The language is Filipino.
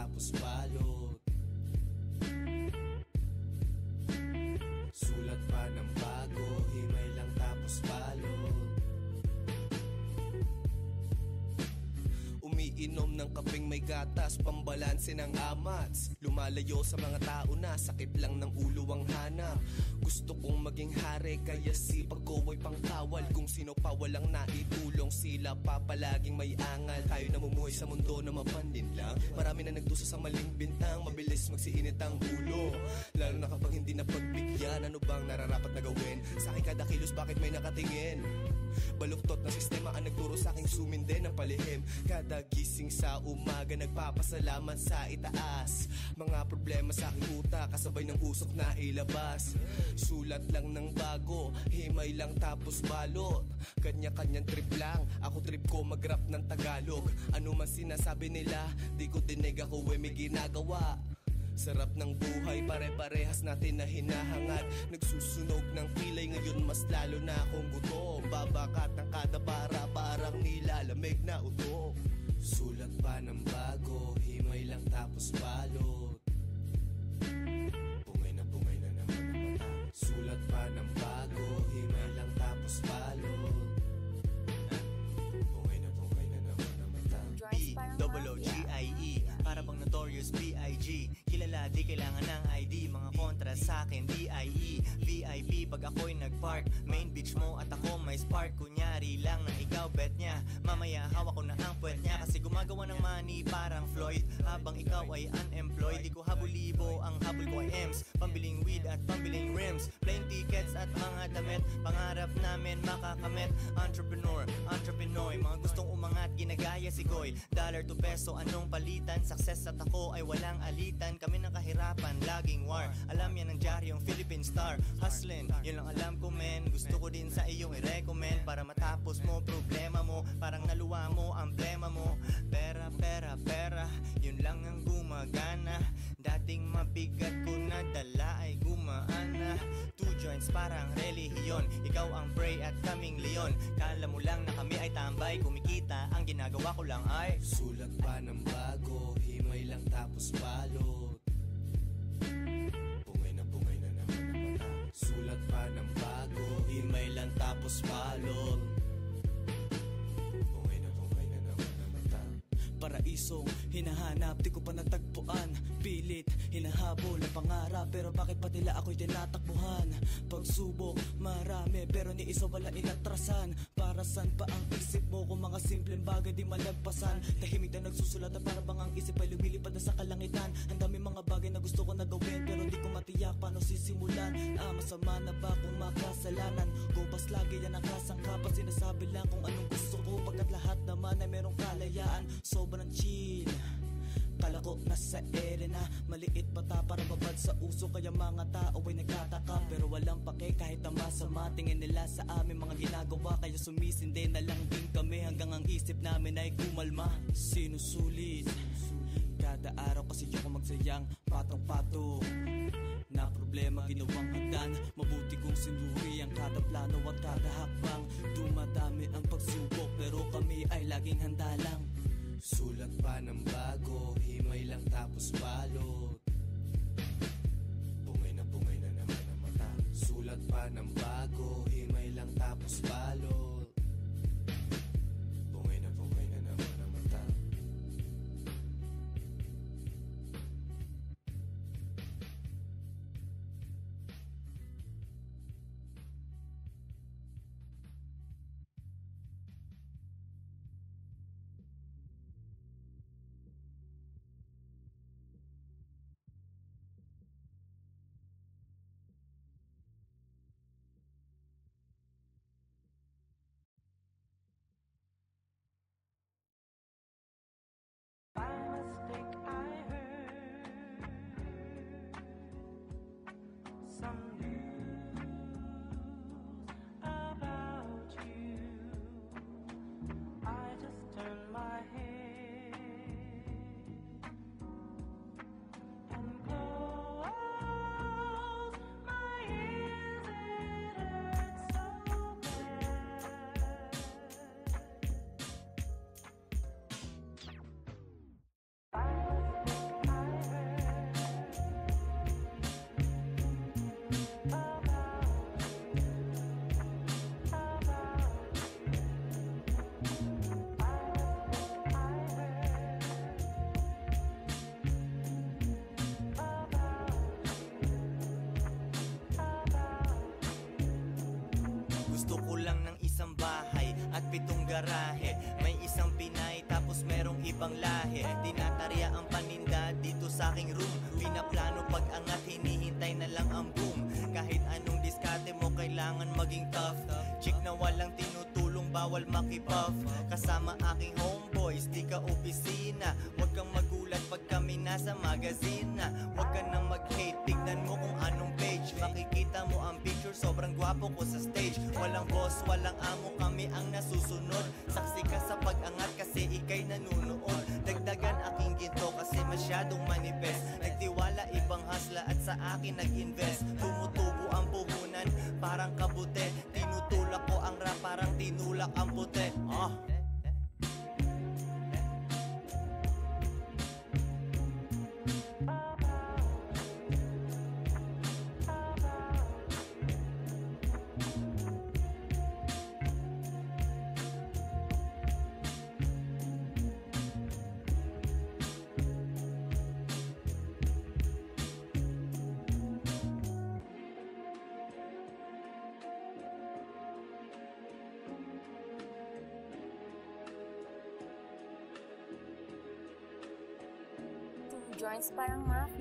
tapos balot. Sulat pa ng bago, himay lang tapos balot. Umiinom ng kapeng may gatas, pambalanse ng amats. Lumalayo sa mga tao na sakit lang ng ulo ang hanap. Gusto kong maging hari, kaya sipag ko ay pangkawal. Kung sino pa walang naitulong, sila pa palaging may angal. Tayo namumuhay sa mundo na mapanlin lang. Marami na nagdusa sa maling bintang, mabilis magsiinit ang ulo. Lalo na kapag hindi na pagbigyan, ano bang nararapat na gawin? Sa akin kada kilos, bakit may nakatingin? Baluktot na sistema ang nagturo sa aking suminde ng palihim. Kada gising sa umaga, nagpapasalamat sa itaas. Mga problema sa aking utak, kasabay ng usok na ilabas. Sulat lang ng bago, himay lang tapos balot. Kanya-kanyang trip lang, ako trip ko mag-rap ng Tagalog. Ano man sinasabi nila, di ko dinig, ako may ginagawa. Sarap ng buhay, pare-parehas natin na hinahangad. Nagsusunog ng kilay, ngayon mas lalo na akong gutom. Babakat ng kada bara, parang nilalamig na utok. Sulat pa ng bago, himay lang tapos balot. Pungay na naman ang mata. Sulat pa ng bago, himay lang tapos balot. Pungay na naman ang mata. B-O-O-G-I-E, para bang notorious B.I.G. Kilala di kailangan ng ID, mga kontra sa akin D.I.E. VIP pag ako'y nagpark, main bitch mo at ako may spark. Kunyari lang na ikaw bet niya, mamaya hawak ko na ang puwet niya. Kasi gumagawa ng money parang Floyd, habang ikaw ay unemployed. Di ko habulibo, ang habol ko ay M's, pambiling weed at pambiling rims, plane tickets at mga damit. Pangarap namin makakamit, entrepreneur, mga gustong umangat, ginagaya si Goy. Dollar to peso, anong palitan? Success at ako ay walang alitan. Kami ng kahirapan, laging war. Alam yan ng diaryong Philippine Star. Hustlin', yun lang alam ko men. Gusto ko din sa iyong i-recommend, para matapos mo problema mo, parang naluwa mo ang plema mo. Pera, yun lang ang gumagana. Dating mabigat ko na dala ay gumaana. Two joints parang relihiyon, ikaw ang prey at kaming leon. Kala mo lang na kami ay tambay, kumikita, ang ginagawa ko lang ay sulat pa ng bago, himay lang tapos balot. Pungay na naman ang mata. Sulat pa ng bago, himay lang tapos balot. Pungay na naman ang mata. Paraisong hinahanap, di ko pa natagpuan. Pilit, hinahabol ang pangarap, pero bakit pa nila ako'y tinatakbuhan? Pagsubok, marami, pero ni isa wala inatrasan. Para saan pa ang isip mo kung mga simpleng bagay di malagpasan? Tahimik na nagsusulat na para bang ang isip ay lumilipad na sa kalangitan. Ang dami mga bagay na gusto ko na gawin, pero di ko matiyak paano sisimulan. Masama na ba kung makasalanan? Gupas lagi yan ang kasangkapan, sinasabi lang kung anong gusto ko, pagkat lahat naman ay merong kalayaan. Sobrang chill, kala ko nasa ere na, maliit bata para babad sa uso. Kaya mga tao ay nagtataka, pero walang pake kahit ang masama tingin nila sa aming mga ginagawa. Kaya sumisindi na lang din kami hanggang ang isip namin ay kumalma. Sinusulit kada araw kasi di ako magsayang patong-patong na problema ginawang hagdan. Mabuti kong sinuri ang kada plano at kada hakbang. Dumadami ang pagsubok, pero kami ay laging handa lang. Sulat pa ng bago, himay lang tapos balot. Pungay na naman ang mata. Sulat pa ng bago, himay lang tapos balot. Gusto ko lang ng isang bahay at 7 garahe. May isang Pinay tapos merong ibang lahi. Tinatarya ang paninda dito sa aking room. Pinaplano pag-angat, hinihintay na lang ang boom. Kahit anong diskarte mo, kailangan maging tough. Chick na walang tinutulong, bawal makipuff. Kasama aking homeboys, di ka opisina. Huwag kang magulat pag kami nasa magazine na. Huwag ka nang mag-hate, tignan mo kung anong page. Makikita mo ang picture, sobrang gwapo ko sa stage. Walang boss, walang amo, kami ang nasusunod. Saksi ka sa pag-angat kasi ikay nanunood. Dagdagan aking ginto kasi masyadong manifest. Nagtiwala ibang hasla at sa akin nag-invest. Tumutubo ang puhunan, parang kabute. Tinutulak ko ang rap, parang tinulak ang puti. Joints parang mafia.